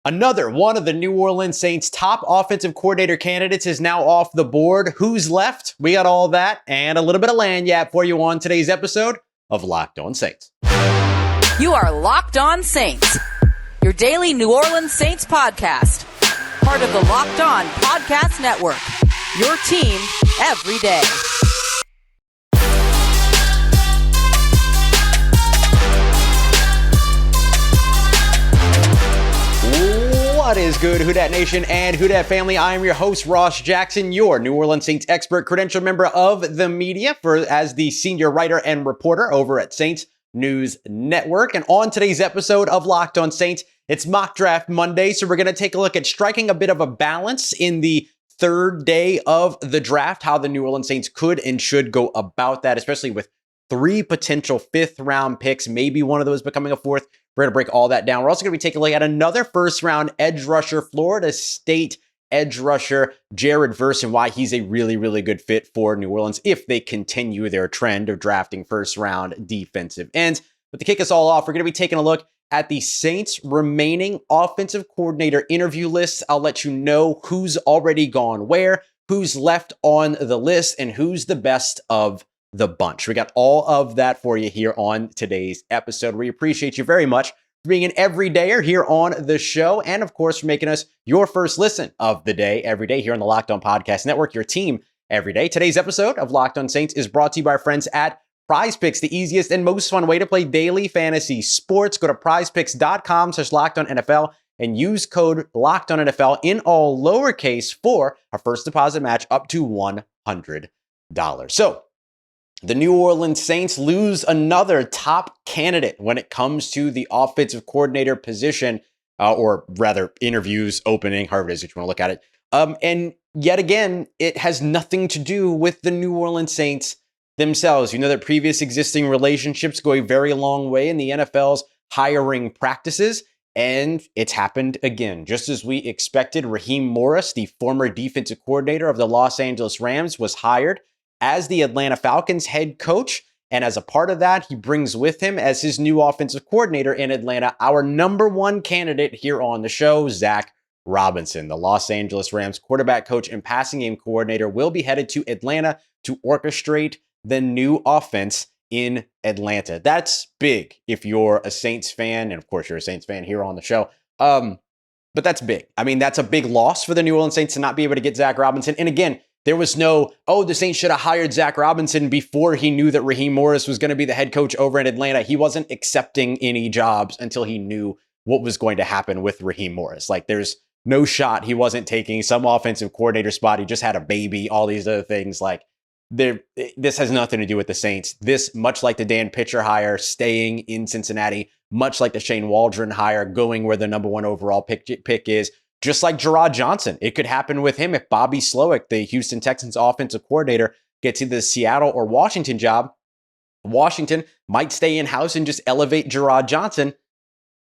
Another one of the New Orleans Saints' top offensive coordinator candidates is now off the board. Who's left? We got all that and a little bit of lagniappe for you on today's episode of Locked On Saints. You are Locked On Saints, your daily New Orleans Saints podcast. Part of the Locked On Podcast Network, your team every day. What is good, Who Dat Nation and Who Dat family? I am your host, Ross Jackson, your New Orleans Saints expert, credentialed member of the media as the senior writer and reporter over at Saints News Network. And on today's episode of Locked On Saints, it's Mock Draft Monday, so we're going to take a look at striking a bit of a balance in the third day of the draft, how the New Orleans Saints could and should go about that, especially with 3 potential 5th-round picks, maybe one of those becoming a 4th. We're going to break all that down. We're also going to be taking a look at another first-round edge rusher, Florida State edge rusher, Jerrod Verse, and why he's a really, really good fit for New Orleans if they continue their trend of drafting first-round defensive ends. But to kick us all off, we're going to be taking a look at the Saints' remaining offensive coordinator interview lists. I'll let you know who's already gone where, who's left on the list, and who's the best of the bunch. We got all of that for you here on today's episode. We appreciate you very much for being an everydayer here on the show, and of course for making us your first listen of the day every day here on the Locked On Podcast Network, your team every day. Today's episode of Locked On Saints is brought to you by our friends at Prize Picks, the easiest and most fun way to play daily fantasy sports. Go to prizepicks.com/LockedOnNFL and use code LockedOnNFL in all lowercase for our first deposit match up to $100. So, the New Orleans Saints lose another top candidate when it comes to the offensive coordinator position, or rather interviews opening, however it is that you want to look at it. And yet again, it has nothing to do with the New Orleans Saints themselves. You know that previous existing relationships go a very long way in the NFL's hiring practices, and it's happened again. Just as we expected, Raheem Morris, the former defensive coordinator of the Los Angeles Rams, was hired as the Atlanta Falcons head coach. And as a part of that, he brings with him as his new offensive coordinator in Atlanta, our number one candidate here on the show, Zac Robinson. The Los Angeles Rams quarterback coach and passing game coordinator will be headed to Atlanta to orchestrate the new offense in Atlanta. That's big if you're a Saints fan. And of course, you're a Saints fan here on the show. But that's big. I mean, that's a big loss for the New Orleans Saints to not be able to get Zac Robinson. And again, there was no, the Saints should have hired Zac Robinson before he knew that Raheem Morris was going to be the head coach over in Atlanta. He wasn't accepting any jobs until he knew what was going to happen with Raheem Morris. Like, there's no shot he wasn't taking some offensive coordinator spot. He just had a baby, all these other things. Like, this has nothing to do with the Saints. This, much like the Dan Pitcher hire, staying in Cincinnati, much like the Shane Waldron hire, going where the number 1 overall pick is, just like Jerrod Johnson. It could happen with him if Bobby Slowick, the Houston Texans offensive coordinator, gets either the Seattle or Washington job. Washington might stay in-house and just elevate Jerrod Johnson.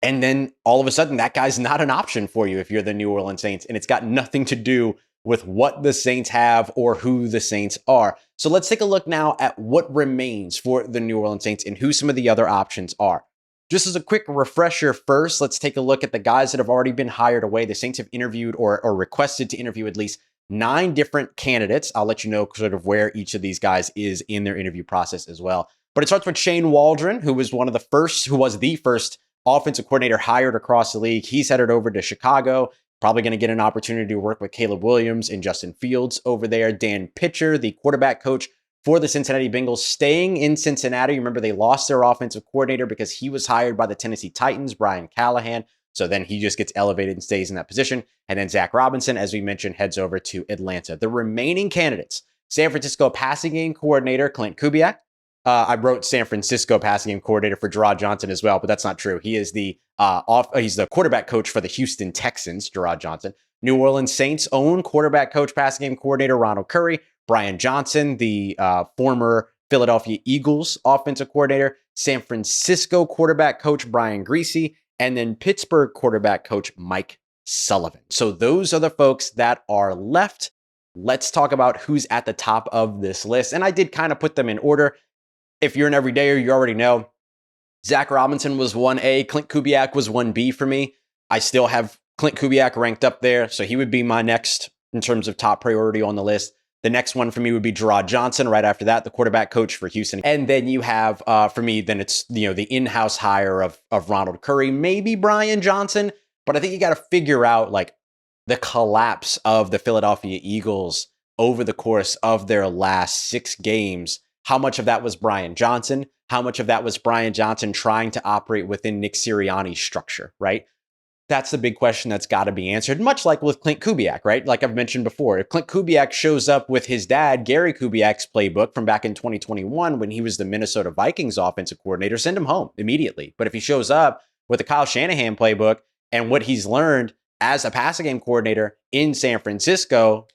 And then all of a sudden, that guy's not an option for you if you're the New Orleans Saints. And it's got nothing to do with what the Saints have or who the Saints are. So let's take a look now at what remains for the New Orleans Saints and who some of the other options are. Just as a quick refresher first, let's take a look at the guys that have already been hired away. The Saints have interviewed or requested to interview at least 9 different candidates. I'll let you know sort of where each of these guys is in their interview process as well. But it starts with Shane Waldron, who was the first offensive coordinator hired across the league. He's headed over to Chicago, probably going to get an opportunity to work with Caleb Williams and Justin Fields over there. Dan Pitcher, the quarterback coach for the Cincinnati Bengals, staying in Cincinnati. Remember, they lost their offensive coordinator because he was hired by the Tennessee Titans, Brian Callahan. So then he just gets elevated and stays in that position. And then Zac Robinson, as we mentioned, heads over to Atlanta. The remaining candidates: San Francisco passing game coordinator Klint Kubiak. I wrote San Francisco passing game coordinator for Jerrod Johnson as well, but that's not true. He is he's the quarterback coach for the Houston Texans, Jerrod Johnson. New Orleans Saints' own quarterback coach, passing game coordinator Ronald Curry. Brian Johnson, the former Philadelphia Eagles offensive coordinator. San Francisco quarterback coach Brian Griese, and then Pittsburgh quarterback coach Mike Sullivan. So those are the folks that are left. Let's talk about who's at the top of this list. And I did kind of put them in order. If you're an everydayer, you already know Zac Robinson was 1A. Klint Kubiak was 1B for me. I still have Klint Kubiak ranked up there, so he would be my next in terms of top priority on the list. The next one for me would be Jerrod Johnson. Right after that, the quarterback coach for Houston. And then you have, for me, then it's, the in-house hire of Ronald Curry, maybe Brian Johnson. But I think you got to figure out like the collapse of the Philadelphia Eagles over the course of their last 6 games. How much of that was Brian Johnson? How much of that was Brian Johnson trying to operate within Nick Sirianni's structure, right? That's the big question that's got to be answered, much like with Klint Kubiak, right? Like I've mentioned before, if Klint Kubiak shows up with his dad, Gary Kubiak's playbook from back in 2021 when he was the Minnesota Vikings offensive coordinator, send him home immediately. But if he shows up with the Kyle Shanahan playbook and what he's learned as a passing game coordinator in San Francisco,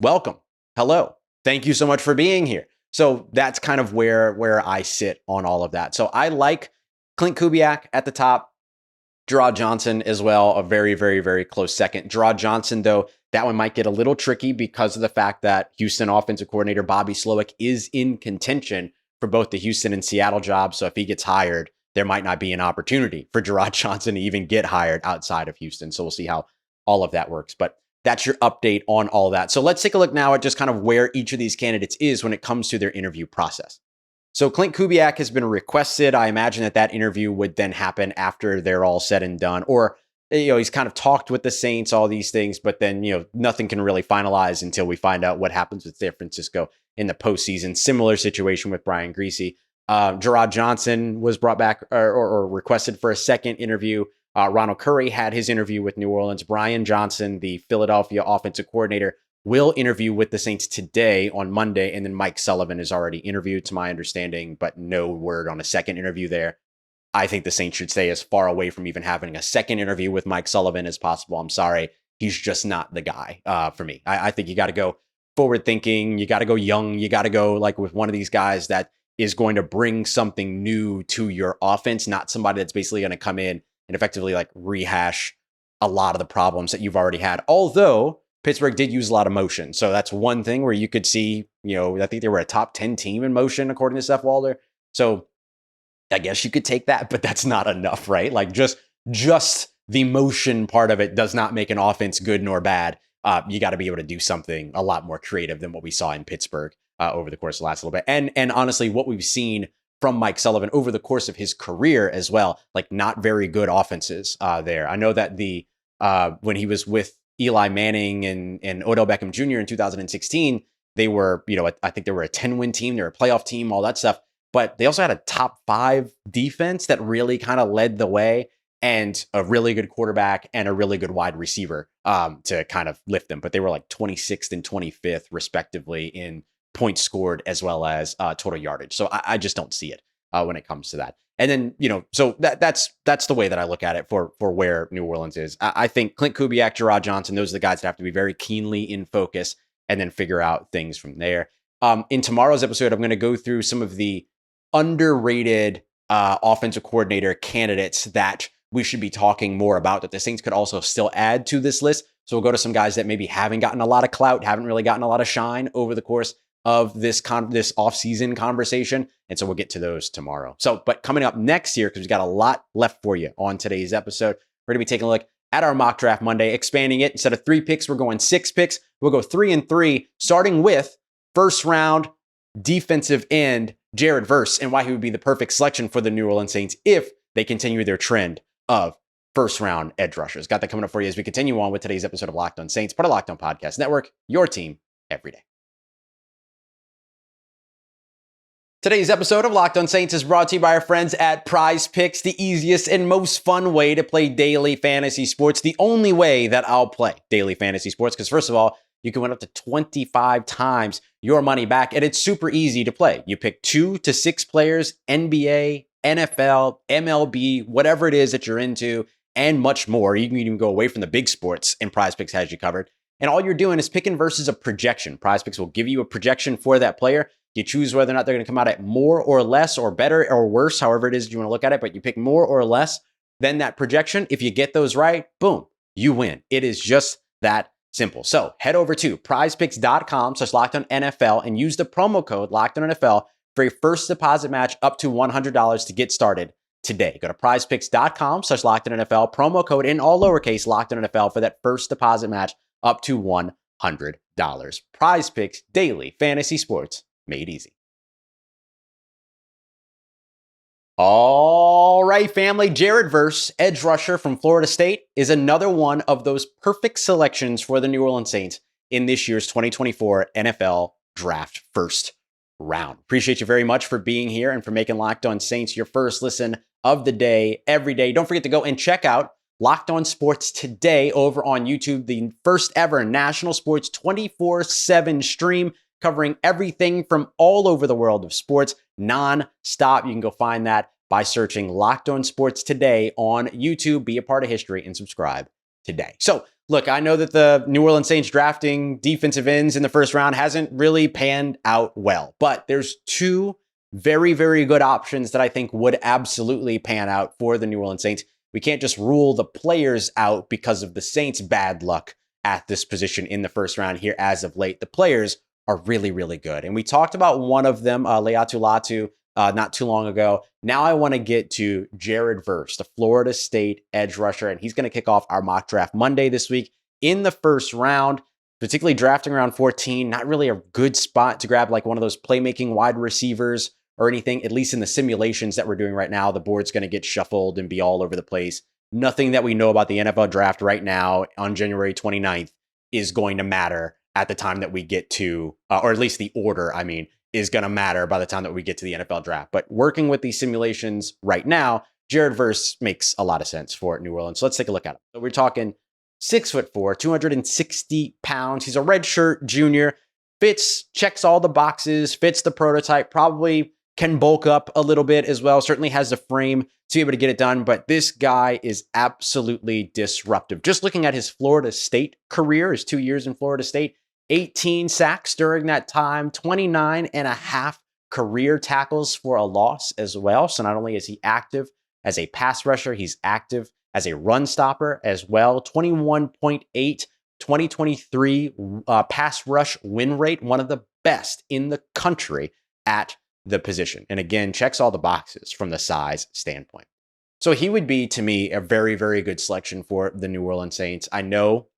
welcome. Hello. Thank you so much for being here. So that's kind of where I sit on all of that. So I like Klint Kubiak at the top. Jerrod Johnson as well, a very, very, very close second. Jerrod Johnson, though, that one might get a little tricky because of the fact that Houston offensive coordinator Bobby Slowick is in contention for both the Houston and Seattle jobs. So if he gets hired, there might not be an opportunity for Jerrod Johnson to even get hired outside of Houston. So we'll see how all of that works. But that's your update on all that. So let's take a look now at just kind of where each of these candidates is when it comes to their interview process. So Klint Kubiak has been requested. I imagine that interview would then happen after they're all said and done. Or, he's kind of talked with the Saints, all these things, but then, nothing can really finalize until we find out what happens with San Francisco in the postseason. Similar situation with Brian Griese. Jerrod Johnson was brought back or requested for a second interview. Ronald Curry had his interview with New Orleans. Brian Johnson, the Philadelphia offensive coordinator, will interview with the Saints today on Monday. And then Mike Sullivan is already interviewed, to my understanding, but no word on a second interview there. I think the Saints should stay as far away from even having a second interview with Mike Sullivan as possible. I'm sorry. He's just not the guy for me. I think you got to go forward thinking. You got to go young. You got to go like with one of these guys that is going to bring something new to your offense, not somebody that's basically going to come in and effectively like rehash a lot of the problems that you've already had. Although Pittsburgh did use a lot of motion. So that's one thing where you could see, I think they were a top 10 team in motion, according to Seth Walder. So I guess you could take that, but that's not enough, right? Like just the motion part of it does not make an offense good nor bad. You got to be able to do something a lot more creative than what we saw in Pittsburgh over the course of the last little bit. And honestly, what we've seen from Mike Sullivan over the course of his career as well, like not very good offenses there. I know that when he was with Eli Manning and Odell Beckham Jr. in 2016, they were, I think they were a 10-win team. They were a playoff team, all that stuff. But they also had a top 5 defense that really kind of led the way, and a really good quarterback and a really good wide receiver to kind of lift them. But they were like 26th and 25th, respectively, in points scored as well as total yardage. So I just don't see it when it comes to that. And then, so that's the way that I look at it for where New Orleans is. I think Klint Kubiak, Jerrod Johnson, those are the guys that have to be very keenly in focus and then figure out things from there. In tomorrow's episode, I'm going to go through some of the underrated offensive coordinator candidates that we should be talking more about, that the Saints could also still add to this list. So we'll go to some guys that maybe haven't gotten a lot of clout, haven't really gotten a lot of shine over the course of this offseason conversation. And so we'll get to those tomorrow. So, but coming up next year, because we've got a lot left for you on today's episode, we're going to be taking a look at our mock draft Monday, expanding it. Instead of 3 picks, we're going 6 picks. We'll go 3 and 3, starting with first round defensive end Jerrod Verse, and why he would be the perfect selection for the New Orleans Saints if they continue their trend of first round edge rushers. Got that coming up for you as we continue on with today's episode of Locked On Saints, part of Locked On Podcast Network, your team every day. Today's episode of Locked On Saints is brought to you by our friends at Prize Picks, the easiest and most fun way to play daily fantasy sports, the only way that I'll play daily fantasy sports, because first of all, you can win up to 25 times your money back, and it's super easy to play. You pick 2 to 6 players, NBA, NFL, MLB, whatever it is that you're into, and much more. You can even go away from the big sports, and Prize Picks has you covered. And all you're doing is picking versus a projection. Prize Picks will give you a projection for that player. You choose whether or not they're going to come out at more or less or better or worse, however it is you want to look at it, but you pick more or less than that projection. If you get those right, boom, you win. It is just that simple. So head over to prizepicks.com/LockedOnNFL and use the promo code LockedOnNFL for a first deposit match up to $100 to get started. today. Go to prizepicks.com/LockedOnNFL, promo code in all lowercase LockedOnNFL for that first deposit match up to $100. Prize Picks, daily fantasy sports made easy. All right, family. Jerrod Verse, edge rusher from Florida State, is another one of those perfect selections for the New Orleans Saints in this year's 2024 NFL Draft first round. Appreciate you very much for being here and for making Locked On Saints your first listen of the day every day. Don't forget to go and check out Locked On Sports Today over on YouTube, the first ever national sports 24/7 stream covering everything from all over the world of sports non-stop. You can go find that by searching Locked On Sports Today on YouTube. Be a part of history and subscribe today. So, look, I know that the New Orleans Saints drafting defensive ends in the first round hasn't really panned out well, but there's two very, very good options that I think would absolutely pan out for the New Orleans Saints. We can't just rule the players out because of the Saints' bad luck at this position in the first round here as of late. The players are really, really good. And we talked about one of them, Leatu Latu, not too long ago. Now I want to get to Jerrod Verse, the Florida State edge rusher, and he's going to kick off our mock draft Monday this week in the first round, particularly drafting around 14. Not really a good spot to grab like one of those playmaking wide receivers or anything, at least in the simulations that we're doing right now. The board's going to get shuffled and be all over the place. Nothing that we know about the NFL draft right now on January 29th is going to matter at the time that we get to, or at least the order, is going to matter by the time that we get to the NFL draft. But working with these simulations right now, Jerrod Verse makes a lot of sense for New Orleans. So let's take a look at him. So we're talking 6'4", 260 pounds. He's a redshirt junior, checks all the boxes, fits the prototype, probably can bulk up a little bit as well. Certainly has the frame to be able to get it done, but this guy is absolutely disruptive. Just looking at his Florida State career, his 2 years in Florida State, 18 sacks during that time, 29 and a half career tackles for a loss as well. So not only is he active as a pass rusher, he's active as a run stopper as well. 21.8 2023 pass rush win rate, one of the best in the country at the position. And again, checks all the boxes from the size standpoint. So he would be, to me, a very, very good selection for the New Orleans Saints. I know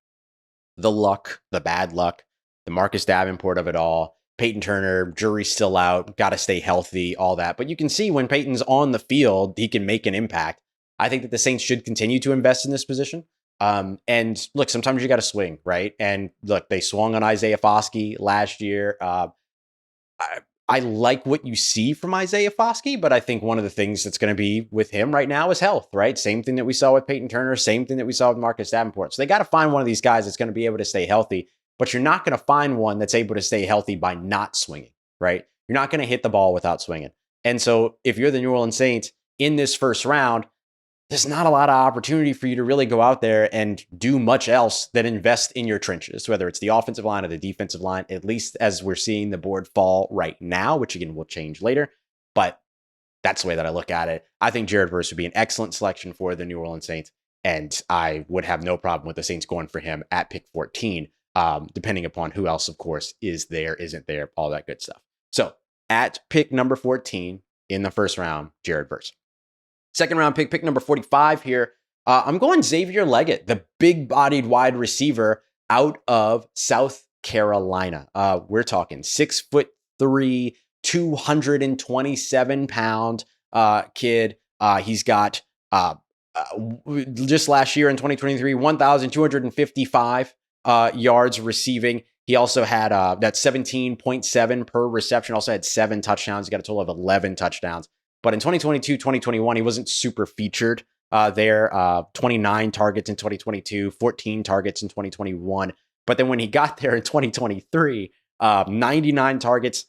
the luck, the bad luck, the Marcus Davenport of it all, Peyton Turner, jury's still out, got to stay healthy, all that. But you can see when Peyton's on the field, he can make an impact. I think that the Saints should continue to invest in this position. And look, sometimes you got to swing, right? And look, they swung on Isaiah Foskey last year. I like what you see from Isaiah Foskey, but I think one of the things that's going to be with him right now is health, right? Same thing that we saw with Peyton Turner, same thing that we saw with Marcus Davenport. So they got to find one of these guys that's going to be able to stay healthy, but you're not going to find one that's able to stay healthy by not swinging, right? You're not going to hit the ball without swinging. And so if you're the New Orleans Saints in this first round, there's not a lot of opportunity for you to really go out there and do much else than invest in your trenches, whether it's the offensive line or the defensive line, at least as we're seeing the board fall right now, which again will change later. But that's the way that I look at it. I think Jerrod Verse would be an excellent selection for the New Orleans Saints, and I would have no problem with the Saints going for him at pick 14, depending upon who else, of course, is there, isn't there, all that good stuff. So at pick number 14 in the first round, Jerrod Verse. Second round pick number 45 here. I'm going Xavier Leggette, the big-bodied wide receiver out of South Carolina. We're talking 6'3", 227-pound kid. He's got just last year in 2023, 1,255 yards receiving. He also had that 17.7 per reception. Also had 7 touchdowns. He got a total of 11 touchdowns. But in 2022, 2021, he wasn't super featured there. 29 targets in 2022, 14 targets in 2021. But then when he got there in 2023, 97 targets,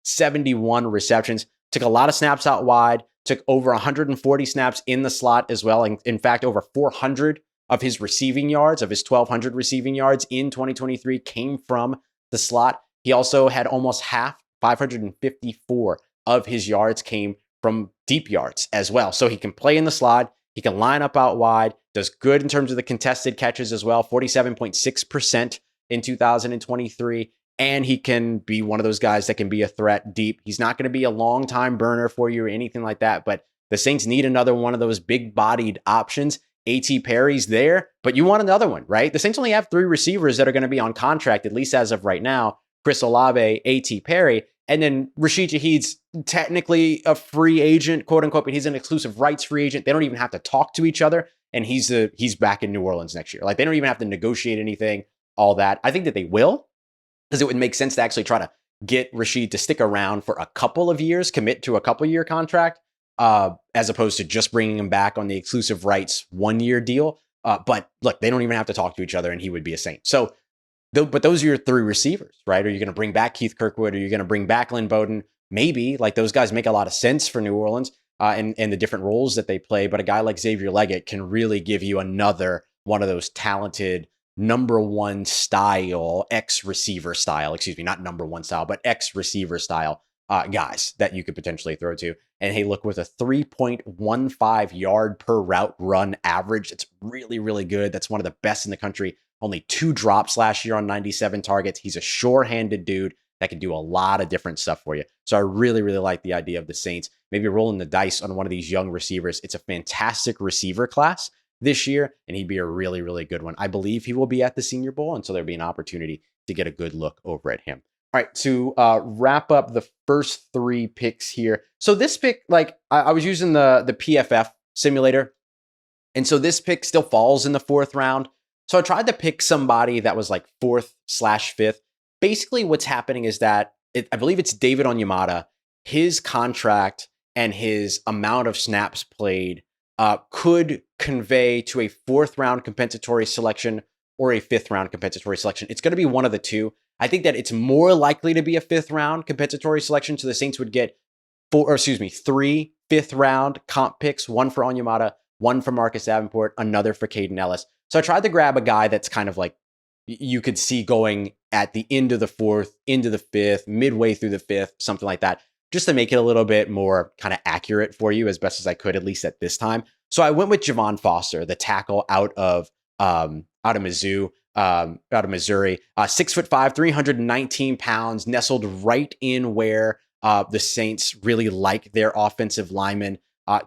71 receptions, took a lot of snaps out wide, took over 140 snaps in the slot as well. And in fact, over 400 of his receiving yards, of his 1,200 receiving yards in 2023 came from the slot. He also had almost half, 554 of his yards came from deep yards as well. So he can play in the slot. He can line up out wide, does good in terms of the contested catches as well, 47.6% in 2023. and he can be one of those guys that can be a threat deep. He's not going to be a long-time burner for you or anything like that, but the Saints need another one of those big-bodied options. A.T. Perry's there, but you want another one, right? The Saints only have 3 receivers that are going to be on contract, at least as of right now. Chris Olave, A.T. Perry, and then Rashid Shaheed's technically a free agent, quote unquote, but he's an exclusive rights free agent. They don't even have to talk to each other, and he's back in New Orleans next year. Like, they don't even have to negotiate anything, all that. I think that they will, because it would make sense to actually try to get Rashid to stick around for a couple of years, commit to a couple-year contract, as opposed to just bringing him back on the exclusive rights 1-year deal. But look, they don't even have to talk to each other, and he would be a Saint. So, but those are your 3 receivers, right? Are you going to bring back Keith Kirkwood? Are you going to bring back Lynn Bowden? Maybe. Like, those guys make a lot of sense for New Orleans and the different roles that they play. But a guy like Xavier Leggette can really give you another one of those talented number one style, ex-receiver style, excuse me, not number one style, but ex-receiver style guys that you could potentially throw to. And hey, look, with a 3.15 yard per route run average, it's really, really good. That's one of the best in the country. Only 2 drops last year on 97 targets. He's a sure-handed dude that can do a lot of different stuff for you. So I really, really like the idea of the Saints maybe rolling the dice on one of these young receivers. It's a fantastic receiver class this year, and he'd be a really, really good one. I believe he will be at the Senior Bowl, and so there'll be an opportunity to get a good look over at him. All right, to wrap up the first 3 picks here. So this pick, like I was using the PFF simulator, and so this pick still falls in the 4th round. So I tried to pick somebody that was like 4th/5th. Basically, what's happening is that I believe it's David Onyemata. His contract and his amount of snaps played could convey to a 4th round compensatory selection or a 5th round compensatory selection. It's going to be one of the two. I think that it's more likely to be a 5th round compensatory selection. So the Saints would get 3 5th round comp picks, 1 for Onyemata, 1 for Marcus Davenport, another for Caden Ellis. So I tried to grab a guy that's kind of like you could see going at the end of the 4th, into the 5th, midway through the 5th, something like that, just to make it a little bit more kind of accurate for you as best as I could, at least at this time. So I went with Javon Foster, the tackle out of Mizzou, out of Missouri, 6'5", 319 pounds, nestled right in where the Saints really like their offensive linemen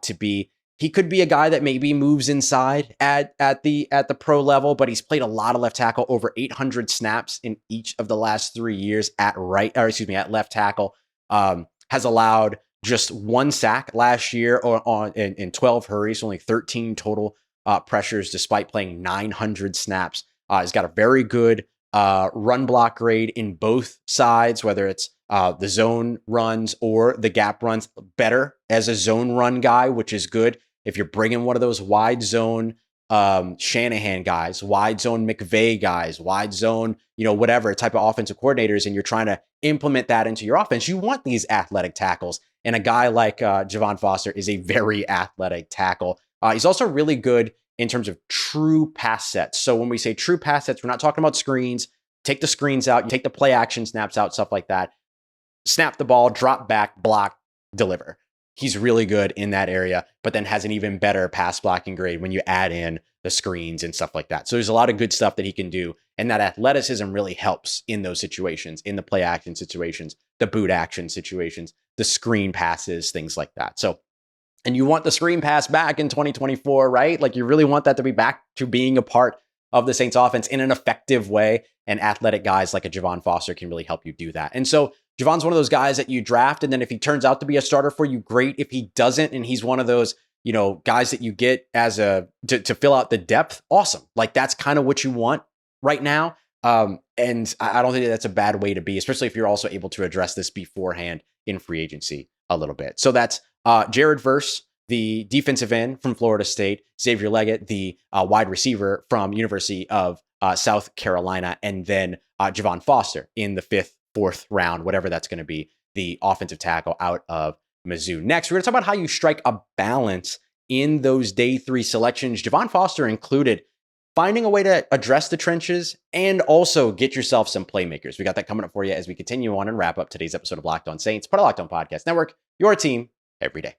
to be. He could be a guy that maybe moves inside at the pro level, but he's played a lot of left tackle, over 800 snaps in each of the last 3 years at left tackle. Has allowed just 1 sack last year in 12 hurries, only 13 total pressures, despite playing 900 snaps. He's got a very good run block grade in both sides, whether it's the zone runs or the gap runs. Better as a zone run guy, which is good. If you're bringing one of those wide zone Shanahan guys, wide zone McVay guys, wide zone, whatever type of offensive coordinators, and you're trying to implement that into your offense, you want these athletic tackles. And a guy like Javon Foster is a very athletic tackle. He's also really good in terms of true pass sets. So when we say true pass sets, we're not talking about screens. Take the screens out, you take the play action snaps out, stuff like that. Snap the ball, drop back, block, deliver. He's really good in that area, but then has an even better pass blocking grade when you add in the screens and stuff like that. So there's a lot of good stuff that he can do. And that athleticism really helps in those situations, in the play action situations, the boot action situations, the screen passes, things like that. So, and you want the screen pass back in 2024, right? Like, you really want that to be back to being a part of the Saints offense in an effective way. And athletic guys like a Javon Foster can really help you do that. And so Javon's one of those guys that you draft, and then if he turns out to be a starter for you, great. If he doesn't, and he's one of those, guys that you get as to fill out the depth, awesome. Like, that's kind of what you want right now. And I don't think that's a bad way to be, especially if you're also able to address this beforehand in free agency a little bit. So that's Jerrod Verse, the defensive end from Florida State, Xavier Leggette, the wide receiver from University of South Carolina, and then Javon Foster in the 5th, 4th round, whatever that's going to be, the offensive tackle out of Mizzou. Next, we're going to talk about how you strike a balance in those day 3 selections. Javon Foster included finding a way to address the trenches and also get yourself some playmakers. We got that coming up for you as we continue on and wrap up today's episode of Locked On Saints, part of Locked On Podcast Network, your team every day.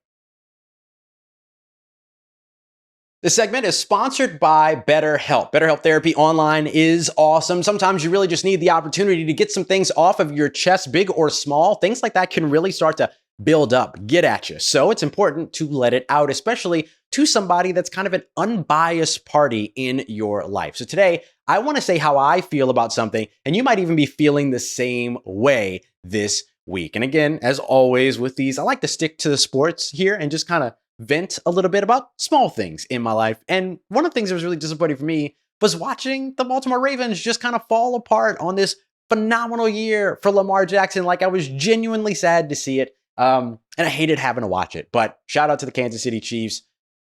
This segment is sponsored by BetterHelp. BetterHelp Therapy Online is awesome. Sometimes you really just need the opportunity to get some things off of your chest, big or small. Things like that can really start to build up, get at you. So it's important to let it out, especially to somebody that's kind of an unbiased party in your life. So today, I want to say how I feel about something, and you might even be feeling the same way this week. And again, as always with these, I like to stick to the sports here and just kind of vent a little bit about small things in my life. And one of the things that was really disappointing for me was watching the Baltimore Ravens just kind of fall apart on this phenomenal year for Lamar Jackson. Like, I was genuinely sad to see it. And I hated having to watch it. But shout out to the Kansas City Chiefs.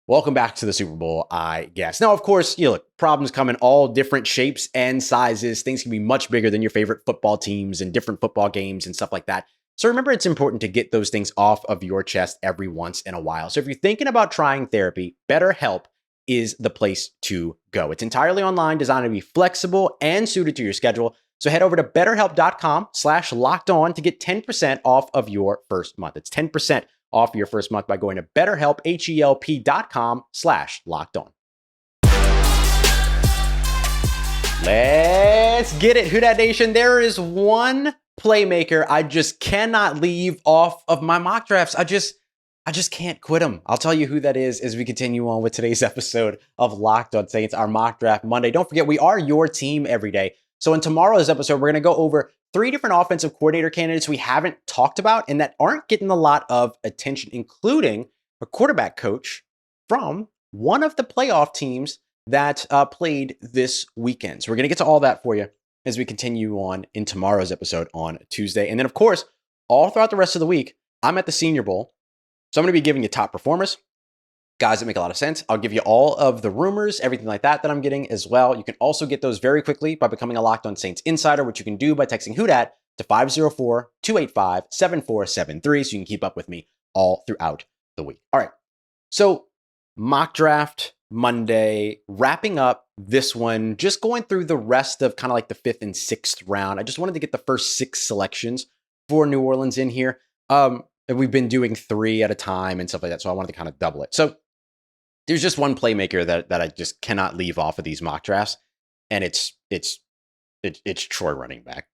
Welcome back to the Super Bowl, I guess. Now, of course, look, problems come in all different shapes and sizes. Things can be much bigger than your favorite football teams and different football games and stuff like that. So remember, it's important to get those things off of your chest every once in a while. So if you're thinking about trying therapy, BetterHelp is the place to go. It's entirely online, designed to be flexible and suited to your schedule. So head over to betterhelp.com/lockedon to get 10% off of your first month. It's 10% off your first month by going to betterhelp, HELP.com/lockedon. Let's get it. Who Dat Nation? There is one playmaker I just cannot leave off of my mock drafts. I just can't quit him. I'll tell you who that is as we continue on with today's episode of Locked On Saints, our mock draft Monday. Don't forget, we are your team every day. So in tomorrow's episode, we're going to go over 3 different offensive coordinator candidates we haven't talked about and that aren't getting a lot of attention, including a quarterback coach from one of the playoff teams that played this weekend. So we're going to get to all that for you as we continue on in tomorrow's episode on Tuesday. And then, of course, all throughout the rest of the week, I'm at the Senior Bowl. So I'm going to be giving you top performers, guys that make a lot of sense. I'll give you all of the rumors, everything like that I'm getting as well. You can also get those very quickly by becoming a Locked On Saints Insider, which you can do by texting Who Dat to 504-285-7473 so you can keep up with me all throughout the week. All right. So mock draft Monday, wrapping up this one, just going through the rest of kind of like the 5th and 6th round. I just wanted to get the first 6 selections for New Orleans in here. And we've been doing 3 at a time and stuff like that, so I wanted to kind of double it. So there's just one playmaker that I just cannot leave off of these mock drafts, and it's Troy running back.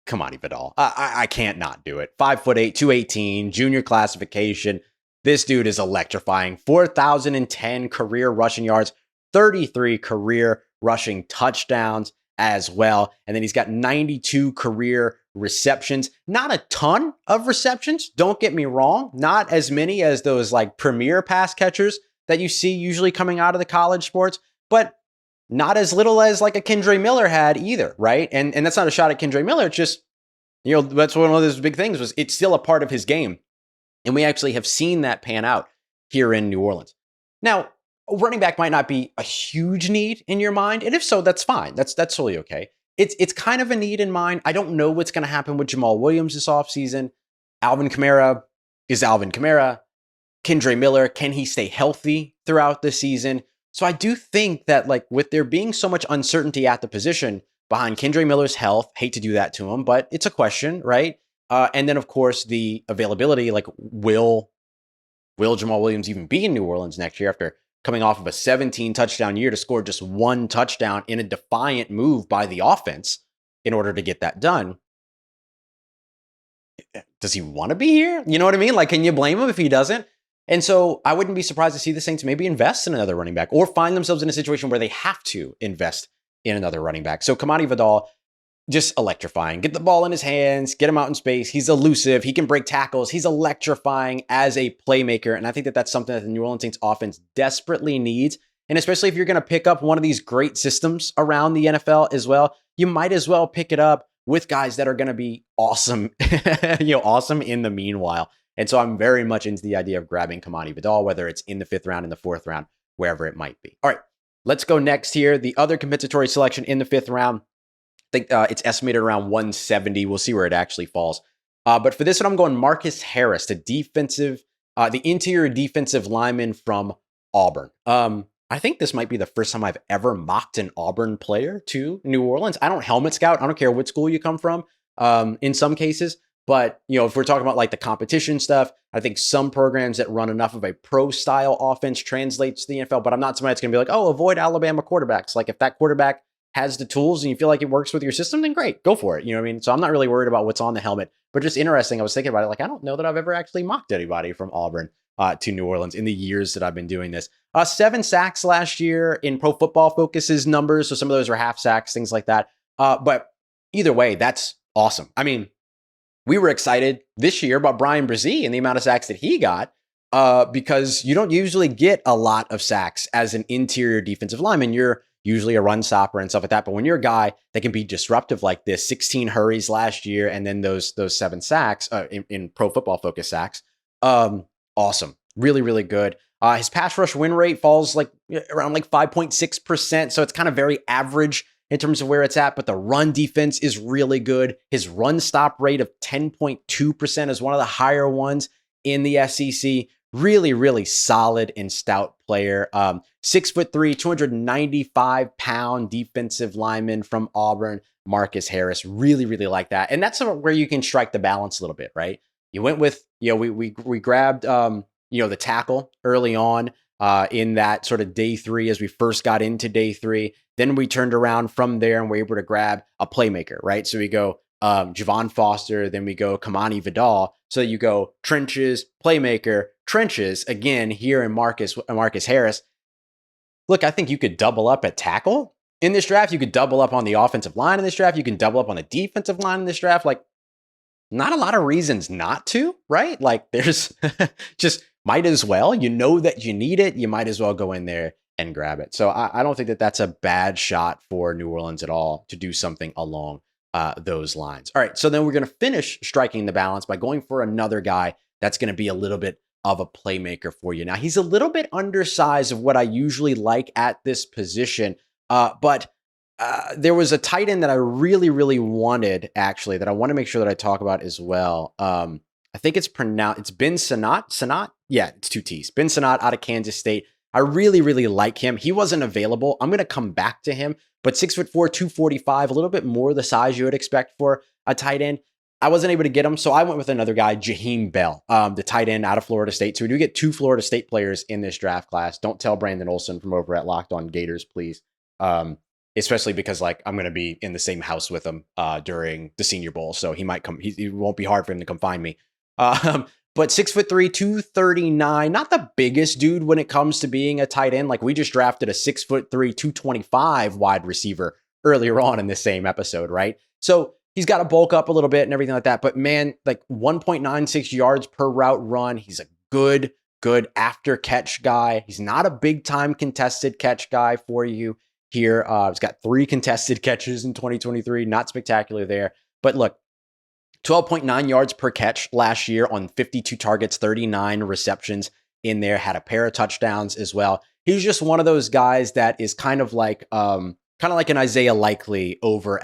Kamani Vidal. I can't not do it. 5'8", 218, junior classification. This dude is electrifying. 4,010 career rushing yards, 33 career rushing touchdowns as well. And then he's got 92 career receptions. Not a ton of receptions, don't get me wrong. Not as many as those like premier pass catchers that you see usually coming out of the college sports, but not as little as like a Kendre Miller had either, right? And that's not a shot at Kendre Miller. It's just, that's one of those big things was it's still a part of his game. And we actually have seen that pan out here in New Orleans. Now, running back might not be a huge need in your mind. And if so, that's fine. That's totally okay. It's kind of a need in mind. I don't know what's going to happen with Jamal Williams this offseason. Alvin Kamara is Alvin Kamara. Kendre Miller, can he stay healthy throughout the season? So I do think that like with there being so much uncertainty at the position behind Kendre Miller's health, hate to do that to him, but it's a question, right? And then, of course, the availability, like will Jamal Williams even be in New Orleans next year after coming off of a 17 touchdown year to score just 1 touchdown in a defiant move by the offense in order to get that done? Does he want to be here? You know what I mean? Like, can you blame him if he doesn't? And so I wouldn't be surprised to see the Saints maybe invest in another running back or find themselves in a situation where they have to invest in another running back. So Kamani Vidal, just electrifying. Get the ball in his hands, get him out in space. He's elusive. He can break tackles. He's electrifying as a playmaker. And I think that that's something that the New Orleans Saints offense desperately needs. And especially if you're going to pick up one of these great systems around the NFL as well, you might as well pick it up with guys that are going to be awesome, awesome in the meanwhile. And so I'm very much into the idea of grabbing Kamani Vidal, whether it's in the 5th round, in the 4th round, wherever it might be. All right, let's go next here. The other compensatory selection in the 5th round, I think it's estimated around 170. We'll see where it actually falls. But for this one, I'm going Marcus Harris, the interior defensive lineman from Auburn. I think this might be the first time I've ever mocked an Auburn player to New Orleans. I don't helmet scout. I don't care what school you come from in some cases. But, if we're talking about like the competition stuff, I think some programs that run enough of a pro style offense translates to the NFL. But I'm not somebody that's going to be like, oh, avoid Alabama quarterbacks. Like if that quarterback has the tools and you feel like it works with your system, then great, go for it. You know what I mean? So I'm not really worried about what's on the helmet, but just interesting. I was thinking about it. Like, I don't know that I've ever actually mocked anybody from Auburn to New Orleans in the years that I've been doing this. 7 sacks last year in Pro Football Focus's numbers. So some of those are half sacks, things like that. But either way, that's awesome. I mean, we were excited this year about Brian Brzee and the amount of sacks that he got because you don't usually get a lot of sacks as an interior defensive lineman. You're usually a run stopper and stuff like that. But when you're a guy that can be disruptive like this, 16 hurries last year and then those 7 sacks in Pro Football Focus sacks, awesome. Really, really good. His pass rush win rate falls like around like 5.6%. So it's kind of very average in terms of where it's at, but the run defense is really good. His run stop rate of 10.2% is one of the higher ones in the SEC. Really, really solid and stout player. 6'3", 295-pound defensive lineman from Auburn, Marcus Harris. Really, really like that. And that's where you can strike the balance a little bit, right? You went with, we grabbed, the tackle early on in that sort of day 3 as we first got into day 3. Then we turned around from there and were able to grab a playmaker, right? So we go Javon Foster, then we go Kamani Vidal. So you go trenches, playmaker, trenches, again, here in Marcus Harris. Look, I think you could double up at tackle in this draft. You could double up on the offensive line in this draft. You can double up on the defensive line in this draft. Like, not a lot of reasons not to, right? Like, there's just might as well. You know that you need it. You might as well go in there and grab it. So I don't think that that's a bad shot for New Orleans at all to do something along those lines. All right, so then we're going to finish striking the balance by going for another guy that's going to be a little bit of a playmaker for you. Now, he's a little bit undersized of what I usually like at this position, but there was a tight end that I really, really wanted, actually, that I want to make sure that I talk about as well. I think it's Ben Sinnott. Yeah, it's 2 T's. Ben Sinnott out of Kansas State. I really, really like him. He wasn't available. I'm going to come back to him, but 6'4", 245, a little bit more the size you would expect for a tight end. I wasn't able to get him, so I went with another guy, Jaheim Bell, the tight end out of Florida State. So we do get 2 Florida State players in this draft class. Don't tell Brandon Olson from over at Locked On Gators, please. Especially because like I'm going to be in the same house with him during the Senior Bowl, so he might come. It won't be hard for him to come find me. But 6'3", 239, not the biggest dude when it comes to being a tight end. Like we just drafted a 6'3", 225 wide receiver earlier on in this same episode, right? So he's got to bulk up a little bit and everything like that. But man, like 1.96 yards per route run. He's a good after catch guy. He's not a big time contested catch guy for you here. He's got 3 contested catches in 2023. Not spectacular there. But look, 12.9 yards per catch last year on 52 targets, 39 receptions in there, had a pair of touchdowns as well. He's just one of those guys that is kind of like an Isaiah Likely over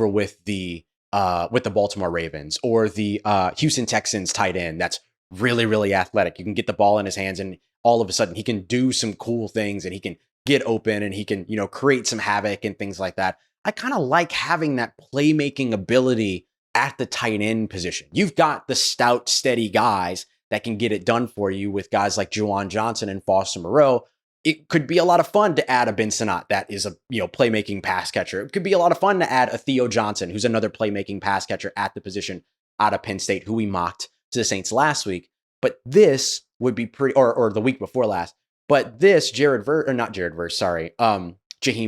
with the Baltimore Ravens or the Houston Texans tight end. That's really, really athletic. You can get the ball in his hands and all of a sudden he can do some cool things and he can get open and he can, create some havoc and things like that. I kind of like having that playmaking ability at the tight end position. You've got the stout, steady guys that can get it done for you with guys like Juwan Johnson and Foster Moreau. It could be a lot of fun to add a Ben Sinnott that is a playmaking pass catcher. It could be a lot of fun to add a Theo Johnson, who's another playmaking pass catcher at the position out of Penn State, who we mocked to the Saints last week. But this would be pretty, or the week before last. But this Jaheim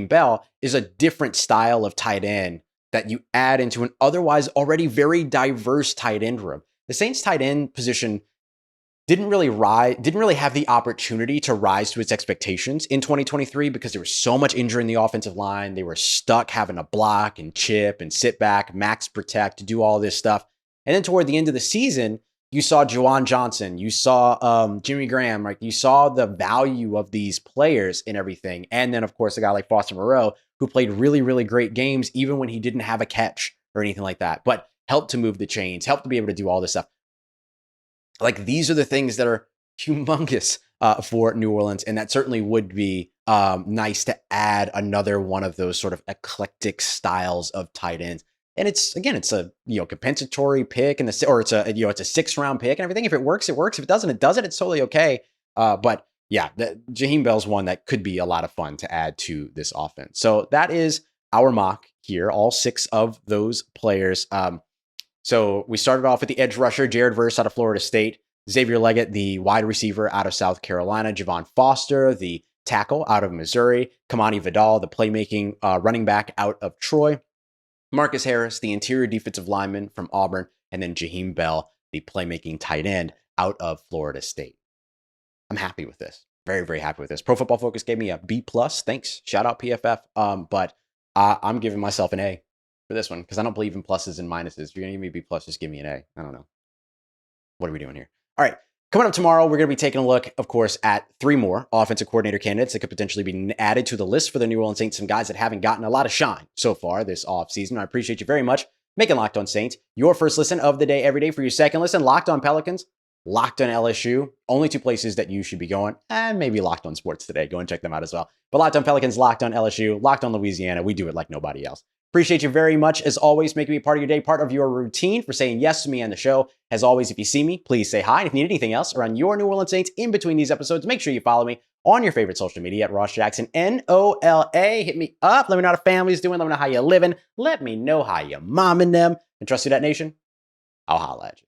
Bell is a different style of tight end that you add into an otherwise already very diverse tight end room. The Saints tight end position didn't really have the opportunity to rise to its expectations in 2023 because there was so much injury in the offensive line. They were stuck having to block and chip and sit back, max protect, to do all this stuff. And then toward the end of the season, you saw Juwan Johnson, you saw Jimmy Graham, right? You saw the value of these players and everything. And then, of course, a guy like Foster Moreau, who played really, really great games, even when he didn't have a catch or anything like that, but helped to move the chains, helped to be able to do all this stuff. Like, these are the things that are humongous for New Orleans. And that certainly would be nice to add another one of those sort of eclectic styles of tight ends. And it's a compensatory pick or it's a 6th round pick and everything. If it works, it works. If it doesn't, it doesn't. It's totally okay. But yeah, Jaheim Bell's one that could be a lot of fun to add to this offense. So that is our mock here, all 6 of those players. So we started off with the edge rusher, Jerrod out of Florida State, Xavier Leggette, the wide receiver out of South Carolina, Javon Foster, the tackle out of Missouri, Kamani Vidal, the playmaking running back out of Troy, Marcus Harris, the interior defensive lineman from Auburn, and then Jaheim Bell, the playmaking tight end out of Florida State. I'm happy with this. Very, very happy with this. Pro Football Focus gave me a B+. Thanks. Shout out PFF. But I'm giving myself an A for this one because I don't believe in pluses and minuses. If you're going to give me B+, just give me an A. I don't know. What are we doing here? All right. Coming up tomorrow, we're going to be taking a look, of course, at 3 more offensive coordinator candidates that could potentially be added to the list for the New Orleans Saints. Some guys that haven't gotten a lot of shine so far this offseason. I appreciate you very much making Locked On Saints your first listen of the day every day. For your second listen, Locked On Pelicans, Locked On LSU. Only 2 places that you should be going. And maybe Locked On Sports Today. Go and check them out as well. But Locked On Pelicans, Locked On LSU, Locked On Louisiana. We do it like nobody else. Appreciate you very much, as always, making me a part of your day, part of your routine, for saying yes to me on the show. As always, if you see me, please say hi. And if you need anything else around your New Orleans Saints in between these episodes, make sure you follow me on your favorite social media at Ross Jackson, NOLA. Hit me up. Let me know how the family's doing. Let me know how you're living. Let me know how you're momming them. And trust Who Dat Nation, I'll holla at you.